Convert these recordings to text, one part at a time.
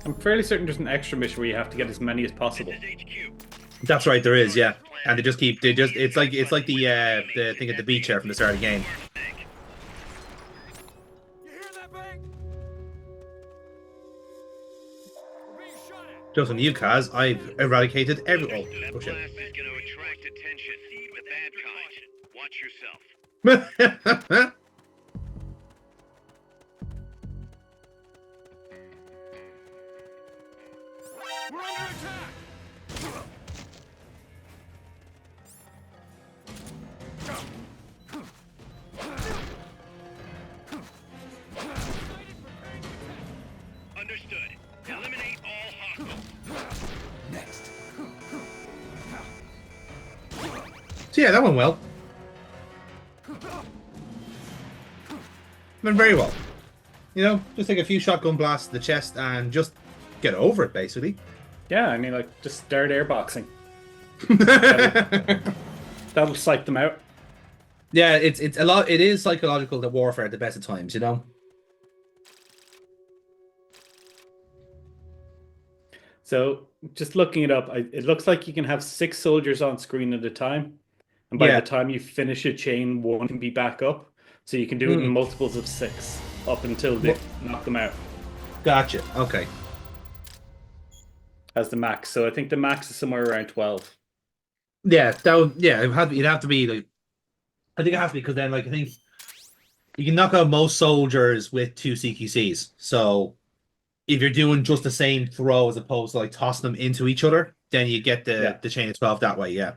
I'm fairly certain there's an extra mission where you have to get as many as possible. That's right, there is, yeah. And it's like the thing at the beach here from the start of the game. You hear that bang? We're being shot at. Just on you, Kaz, I've eradicated every. That Oh shit. blast is going to attract attention. The bad kind. Watch yourself. We're under attack. Understood. Eliminate all hostiles. Next. So yeah, that went well. Went very well. You know, just take a few shotgun blasts to the chest and just get over it, basically. Yeah, I mean, like, just start airboxing. Yeah, That'll psych them out. it's a lot. It is psychological, the warfare at the best of times, you know. So, just looking it up, it looks like you can have 6 soldiers on screen at a time. And by Yeah. the time you finish a chain, 1 can be back up. So you can do it in multiples of 6 up until they knock them out Gotcha. Okay. as the max. So I think the max is somewhere around 12. Yeah, it'd have to be like. I think it has to be because then, like, I think you can knock out most soldiers with 2 CQCs. So if you're doing just the same throw as opposed to like tossing them into each other, then you get the chain of 12 that way. Yeah.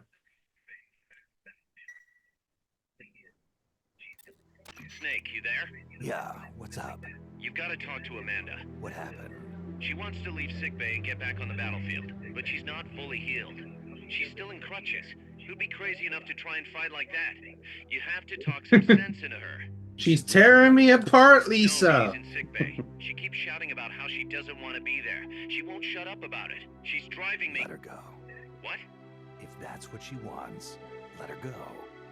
Snake, you there? Yeah, what's up? You've got to talk to Amanda. What happened? She wants to leave sickbay and get back on the battlefield, but she's not fully healed. She's still in crutches. Who'd be crazy enough to try and fight like that? You have to talk some sense into her. She's tearing me apart, No, Lisa. she's in sickbay. She keeps shouting about how she doesn't want to be there. She won't shut up about it. She's driving me. Let her go. What? If that's what she wants, let her go.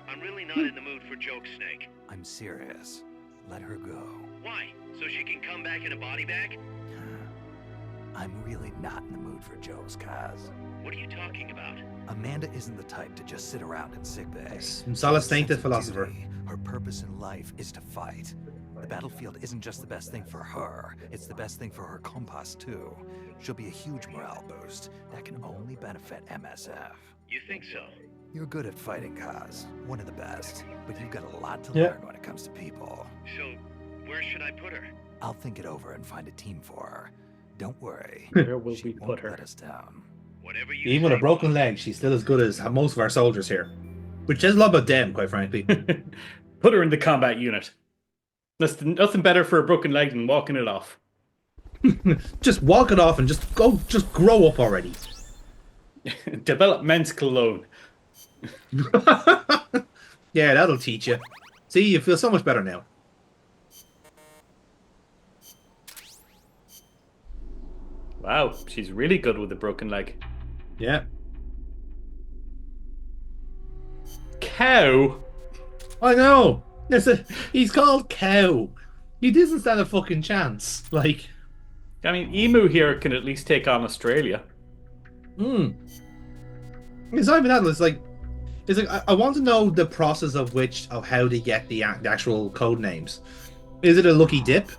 I'm really not in the mood for jokes, Snake. I'm serious. Let her go. Why? So she can come back in a body bag? I'm really not in the mood for jokes, Kaz. What are you talking about? Amanda isn't the type to just sit around in sickbay. Solus Snake, the Sense of philosopher. duty. Her purpose in life is to fight. The battlefield isn't just the best thing for her, it's the best thing for her compass too. She'll be a huge morale boost that can only benefit MSF. You think so? You're good at fighting, Kaz. One of the best. But you've got a lot to Yeah. learn when it comes to people. So, where should I put her? I'll think it over and find a team for her. Don't worry. Where will She we won't put her? let us down. Whatever you Even with a say, broken boss. leg, she's still as good as most of our soldiers here. Which says a lot about them, quite frankly. Put her in the combat unit. That's nothing better for a broken leg than walking it off. Just walk it off and just grow up already. Developmental loan. Yeah, that'll teach you. See, you feel so much better now. Wow, she's really good with a broken leg. Yeah. Cow? I know. He's called Cow. He doesn't stand a fucking chance. Like, I mean, Emu here can at least take on Australia. It's not even that. It's like I want to know the process of how they get the actual code names. Is it a lucky dip?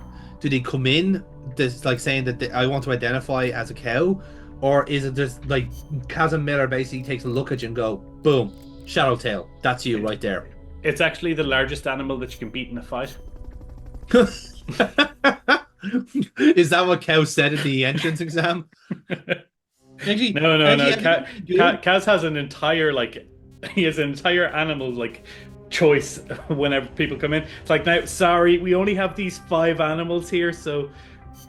Do they come in this like saying that I want to identify as a cow, or is it just like Kazim Miller basically takes a look at you and go, boom, Shadowtail, that's you right there. It's actually the largest animal that you can beat in a fight. Is that what Cow said at the entrance exam? Actually, No. actually, Kaz has an entire he has an entire animal choice whenever people come in. It's like, now, sorry, we only have these 5 animals here, so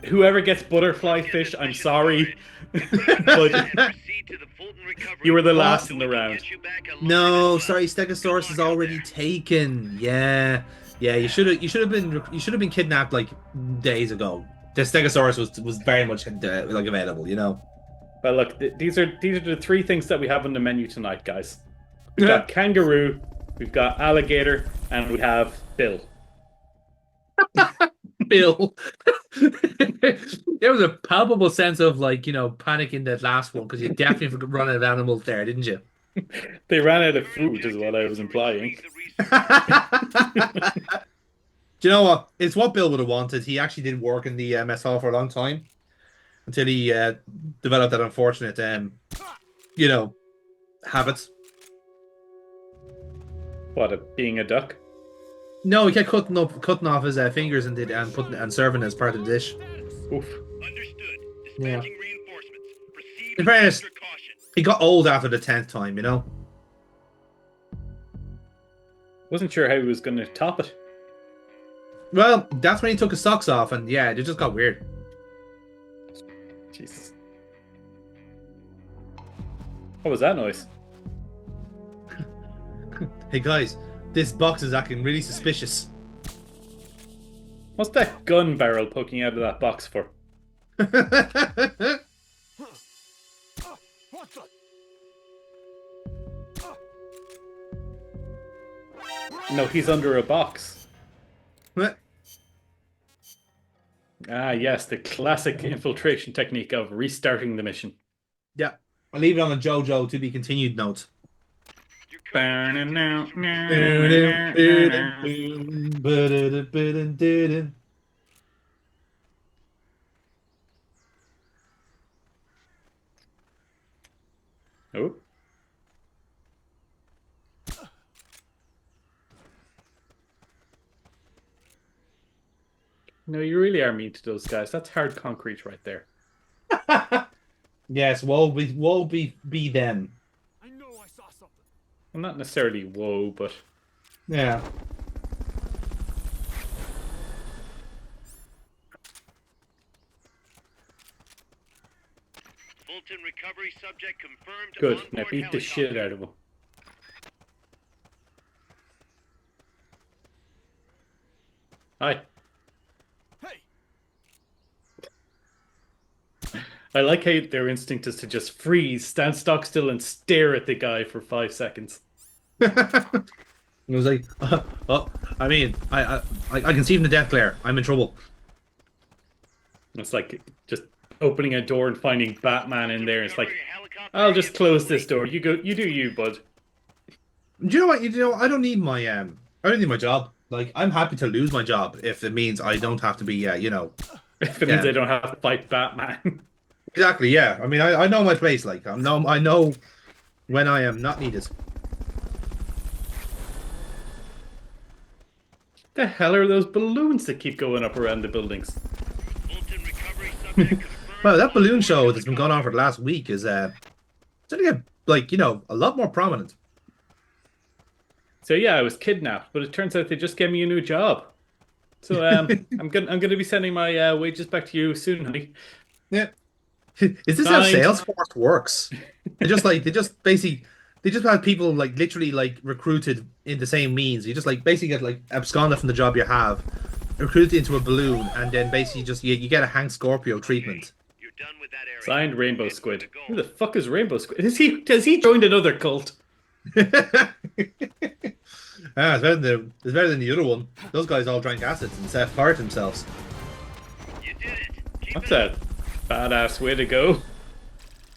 whoever gets butterfly fish, I'm sorry, but Proceed to the Fulton recovery. you were the last So in we the can round. get you back alive No, as well. sorry, Stegosaurus is already taken. Yeah, you should have been kidnapped like days ago. The Stegosaurus was very much like available, you know. But look, these are the 3 things that we have on the menu tonight, guys. We've got kangaroo, we've got alligator, and we have Bill. Bill. There was a palpable sense of like, panic in that last one because you definitely run out of animals there, didn't you? They ran out of food, is what I was implying. Do you know what? It's what Bill would have wanted. He actually did work in the mess hall for a long time until he developed that unfortunate, habits. What, being a duck? No, he kept cutting off his fingers and serving as part of the dish. Oof. Understood. Yeah. Dispatching reinforcements. Proceed In with fairness, extra caution. he got old after the 10th time, Wasn't sure how he was going to top it. Well, that's when he took his socks off, and yeah, it just got weird. Jesus. What was that noise? Hey guys, this box is acting really suspicious. What's that gun barrel poking out of that box for? What the? No, he's under a box. What? Ah, yes, the classic infiltration technique of restarting the mission. Yeah, I'll leave it on a JoJo to be continued note. Oh. No, you really are mean to those guys. That's hard concrete right there. Yes, woe be them. I know I saw something. Well, not necessarily whoa, but Yeah. Fulton recovery subject confirmed. good. On Now board beat the shit helicopter. out of him. Hi. Hey, I like how their instinct is to just freeze, stand stock still, and stare at the guy for 5 seconds. It was like, I mean, I can see from the death glare. I'm in trouble. It's like just opening a door and finding Batman in there. It's like, Recovery helicopter I'll just is close this complete. door. You go. You do you, bud. Do you know what? I don't need my I don't need my job. Like, I'm happy to lose my job if it means I don't have to be, If it means Yeah. I don't have to fight Batman. Exactly. Yeah. I mean, I know my place. Like, I know when I am not needed. The hell are those balloons that keep going up around the buildings? Fulton recovery subject confirmed. Well, that on balloon board show that's been going on helicopter. for the last week is starting to get a lot more prominent. So yeah, I was kidnapped, but it turns out they just gave me a new job. So I'm gonna be sending my wages back to you soon, honey. Yeah. Is this how Signed. Salesforce works? They just have people like literally like recruited in the same means. You just like basically get like absconded from the job you have, recruited into a balloon, and then basically just you get a Hank Scorpio treatment. You're done with that area. Signed, Rainbow Head for Squid. the goal. Who the fuck is Rainbow Squid? Has he joined another cult? It's better than the other one. Those guys all drank acids and self-fired themselves. You did it. Keep That's it up. a badass way to go.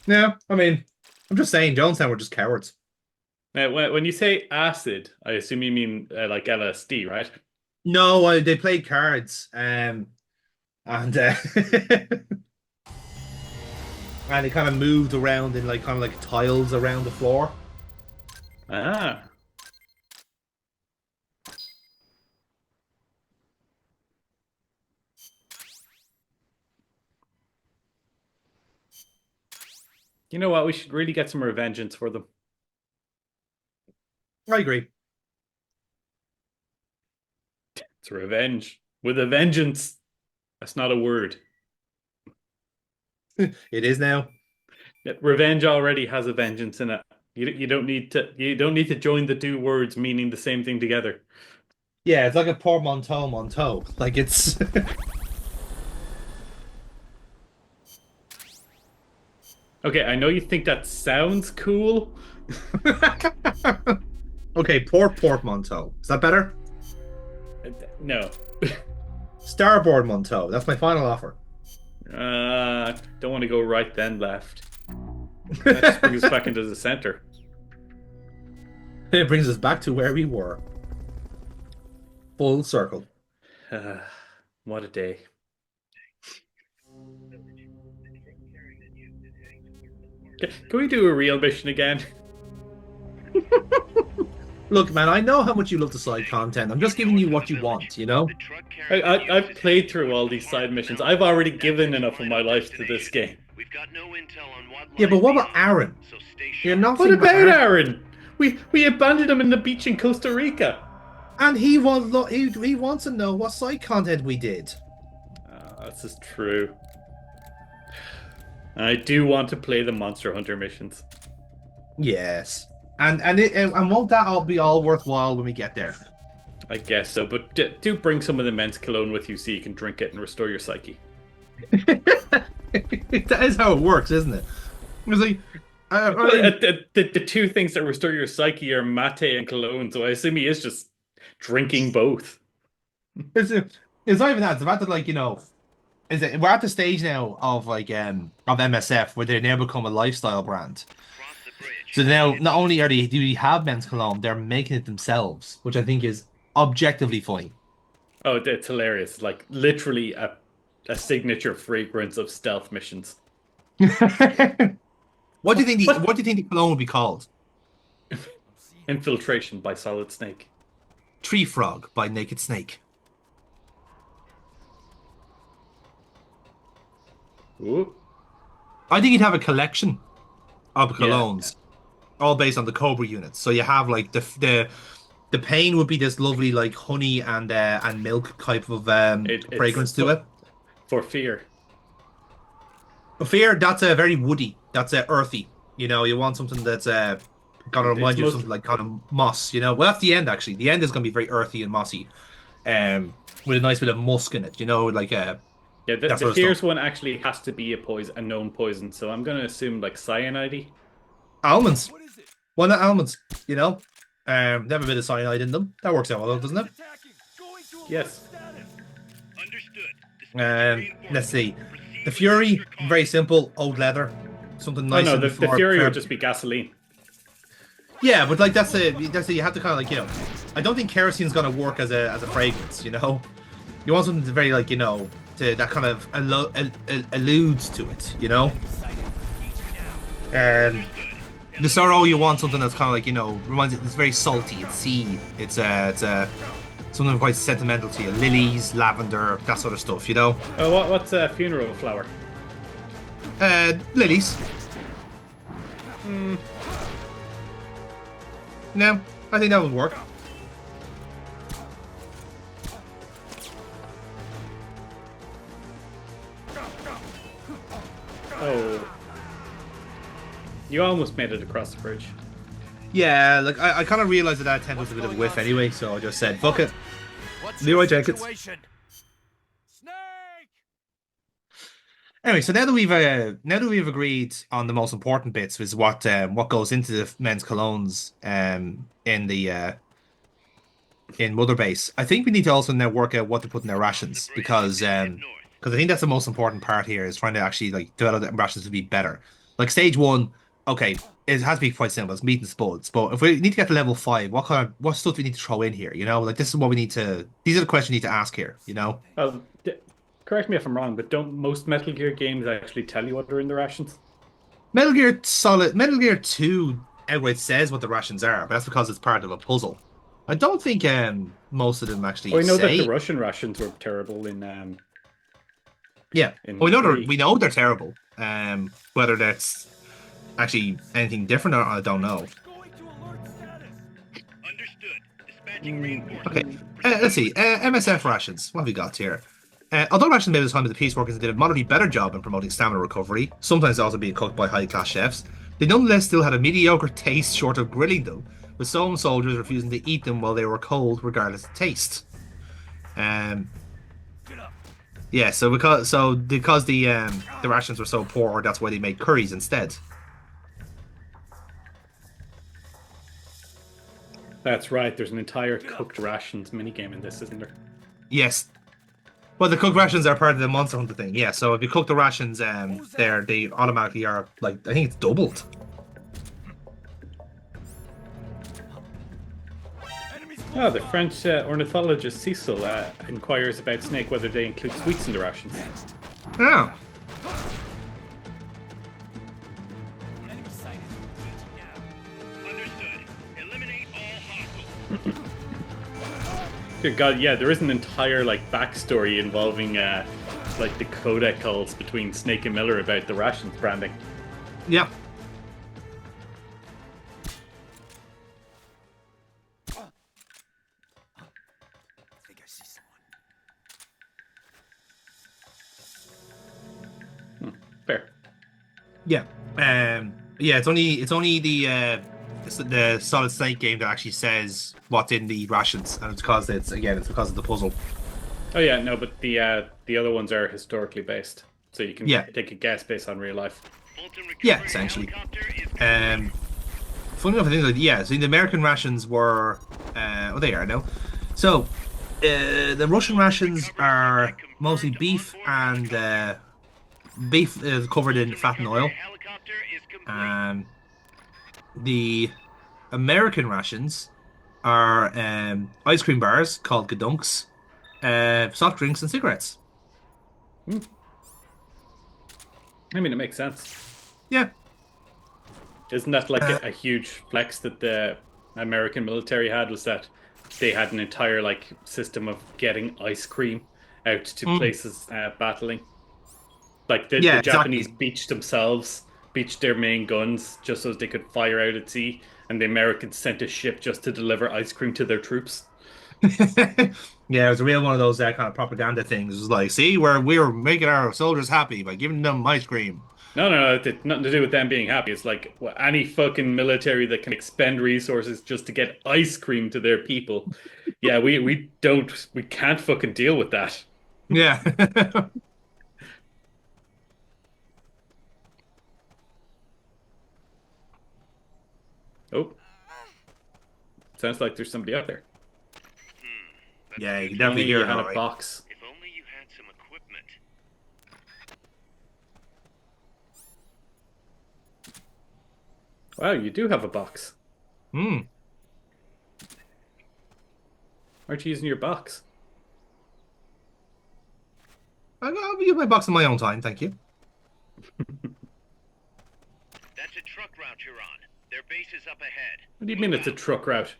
Yeah, I mean, I'm just saying, Jonestown were just cowards. Now, when you say acid, I assume you mean like LSD, right? No, they played cards, and and they kind of moved around in like tiles around the floor. Ah. You know what? We should really get some revengeance for them. I agree. It's revenge with a vengeance. That's not a word. It is now. Revenge already has a vengeance in it. You don't need to join the two words meaning the same thing together. Yeah, it's like a portmanteau. Like it's. Okay, I know you think that sounds cool. Okay, portmanteau. Is that better? No. Starboard Monteau. That's my final offer. Don't want to go right then left. That just brings us back into the center. It brings us back to where we were. Full circle. What a day. Can we do a real mission again? Look, man, I know how much you love the side content. I'm just giving you what you want, you know? The truck carrying I've played through all these side missions. I've already given enough of my life to this game. We've got no intel on what Yeah, but lies what about beyond, Aaron? so stay You're sharp. not What about Aaron? We abandoned him in the beach in Costa Rica. And he wants to know what side content we did. This is true. I do want to play the Monster Hunter missions. Yes. And won't that all be all worthwhile when we get there? I guess so, but do bring some of the men's cologne with you so you can drink it and restore your psyche. That is how it works, isn't it? It's like The two things that restore your psyche are mate and cologne, so I assume he is just drinking both. it's not even that. It's about that, like, you know, we're at the stage now of like of MSF where they now become a lifestyle brand. Cross the bridge. So now not only do they have men's cologne, they're making it themselves, which I think is objectively funny. Oh, it's hilarious. Like literally a signature fragrance of stealth missions. What do you think the cologne would be called? Infiltration by Solid Snake. Tree Frog by Naked Snake. Ooh. I think you'd have a collection of colognes, all based on the Cobra units. So you have like the pain would be this lovely like honey and milk type of fragrance to it. For fear. Fear, that's a very woody. That's earthy. You know, you want something that's gonna remind you of something like kind of moss. You know, well that's the end actually. The end is gonna be very earthy and mossy, with a nice bit of musk in it. You know, like Yeah, the sort of fears stuff. one actually has to be a known poison, so I'm gonna assume like cyanide. Almonds. What is it? Why not almonds? You know, they have a bit of cyanide in them. That works out well, doesn't it? Attacking. Going to alert Yes. status. Understood. Let's see. The Fury, very simple, old leather, something Oh nice. no, and the before- Fury would just be gasoline. Yeah, but like that's a you have to kind of like, you know, I don't think kerosene's gonna work as a fragrance. You know, you want something to very like, you know, that kind of alludes to it. You know, and the sorrow, you want something that's kind of like, you know, reminds it. It's very salty. It's sea. It's something quite sentimental to you. Lilies, lavender, that sort of stuff. You know. Oh, what's a funeral flower? Lilies. No, I think that would work. Oh. You almost made it across the bridge. Yeah, like I kind of realized that attempt was a bit of a whiff anyway, so I just said, fuck it. What's Leroy your Jenkins. situation? Snake! Anyway, so now that we've agreed on the most important bits, is what goes into the men's colognes in Mother Base. I think we need to also now work out what to put in their rations, because I think that's the most important part here, is trying to actually like develop the rations to be better. Like stage 1, okay, it has to be quite simple. It's meat and spuds. But if we need to get to level 5, what stuff do we need to throw in here? You know, like this is what we need to. These are the questions we need to ask here. You know. Correct me if I'm wrong, but don't most Metal Gear games actually tell you what are in the rations? Metal Gear 2 outright says what the rations are, but that's because it's part of a puzzle. I don't think most of them actually Oh, we know say. that the Russian rations were terrible in Yeah, in we know three. we know they're terrible. Whether that's actually anything different, or I don't know. Going to alert status. Understood. Dispatching reinforcements. Okay, let's see. MSF rations. What have we got here? Although rations made at the time of the peace workers did a moderately better job in promoting stamina recovery, sometimes also being cooked by high-class chefs, they nonetheless still had a mediocre taste short of grilling them, with some soldiers refusing to eat them while they were cold, regardless of taste. Yeah, so because the rations were so poor, that's why they made curries instead. That's right. There's an entire cooked rations minigame in this, isn't there? Yes. Well, the cooked rations are part of the Monster Hunter thing. Yeah, so if you cook the rations, they automatically are like I think it's doubled. Enemies Oh, close the by. French ornithologist Cecil inquires about snake whether they include sweets in the rations. Oh, Enemy sighted. Engaging now. Understood. Eliminate all hostiles. Good God, yeah, there is an entire like backstory involving like the codec calls between Snake and Miller about the rations branding. yeah. I think I see someone. Fair. Yeah. Yeah, it's only the Solid Snake game that actually says what's in the rations, and it's because it's because of the puzzle. Oh yeah, no, but the other ones are historically based, so you can Yeah. take a guess based on real life. Fulton Yeah, recovery essentially. helicopter is Funny enough, I think so the American rations were they are now. So the Russian rations are mostly beef and beef is covered in fat and oil. helicopter is complete. The American rations are ice cream bars called Gadunks, soft drinks, and cigarettes. I mean, it makes sense. Yeah. Isn't that like a huge flex that the American military had? Was that they had an entire like system of getting ice cream out to places battling? Like Yeah, the Japanese exactly. beached their main guns just so they could fire out at sea, and the Americans sent a ship just to deliver ice cream to their troops. Yeah, it was a real one of those kind of propaganda things. It was like, see, we're making our soldiers happy by giving them ice cream. No, it had nothing to do with them being happy. It's like any fucking military that can expend resources just to get ice cream to their people. Yeah, we can't fucking deal with that. Yeah. Oh, sounds like there's somebody out there. Yeah, you can If definitely only hear you it had all a right. box. If only you had some equipment. Wow, you do have a box. Hmm. Aren't you using your box? I'll use my box in my own time, thank you. That's a truck route you're on. Their base is up ahead. What do you mean it's a truck route?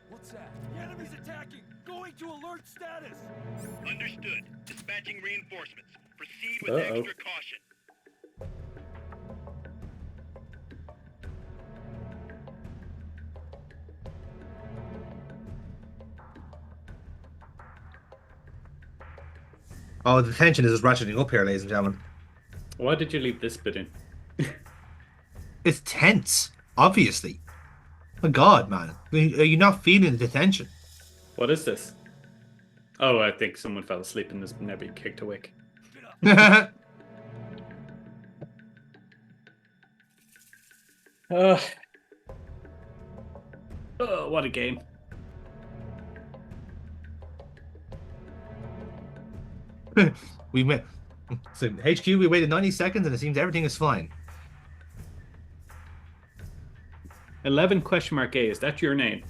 What's that? The enemy's attacking. Going to alert status. Understood. Dispatching reinforcements. Proceed with Uh-oh. extra caution. Oh, the tension is just ratcheting up here, ladies and gentlemen. Why did you leave this bit in? It's tense, obviously. My God, man. Are you not feeling the tension? What is this? Oh, I think someone fell asleep and has now been kicked awake. Yeah, Uh, oh, what a game. we met. So HQ, we waited 90 seconds and it seems everything is fine. 11 question mark A, is that your name?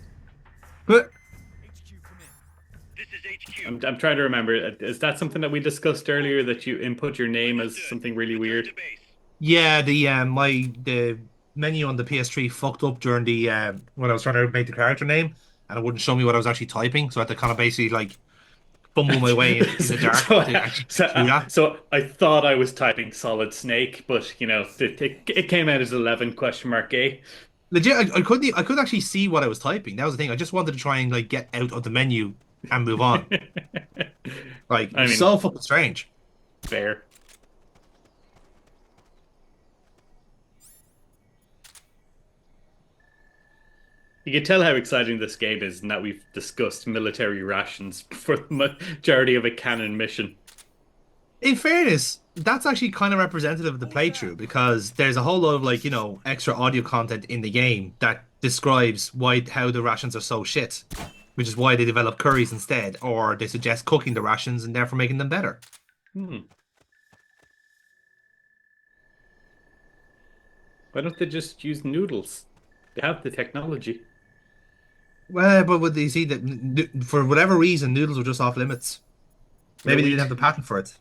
But HQ, come in. This is HQ. I'm trying to remember. Is that something that we discussed earlier, that you input your name as something really Return weird? to base. yeah, the menu on the PS3 fucked up during the when I was trying to make the character name, and it wouldn't show me what I was actually typing, so I had to kind of basically like fumble my way in the dark so, to actually so, do that. so I thought I was typing Solid Snake, but you know, it came out as 11 question mark A. Legit, I couldn't actually see what I was typing. That was the thing. I just wanted to try and like get out of the menu and move on. Like, I mean- so fucking strange. Fair. You can tell how exciting this game is, and that we've discussed military rations for the majority of a canon mission. In fairness, that's actually kind of representative of the playthrough because there's a whole lot of like, extra audio content in the game that describes how the rations are so shit, which is why they develop curries instead, or they suggest cooking the rations and therefore making them better. Hmm. Why don't they just use noodles? They have the technology. Well, but would they see that for whatever reason, noodles were just off limits? No, Maybe they didn't have the patent for it.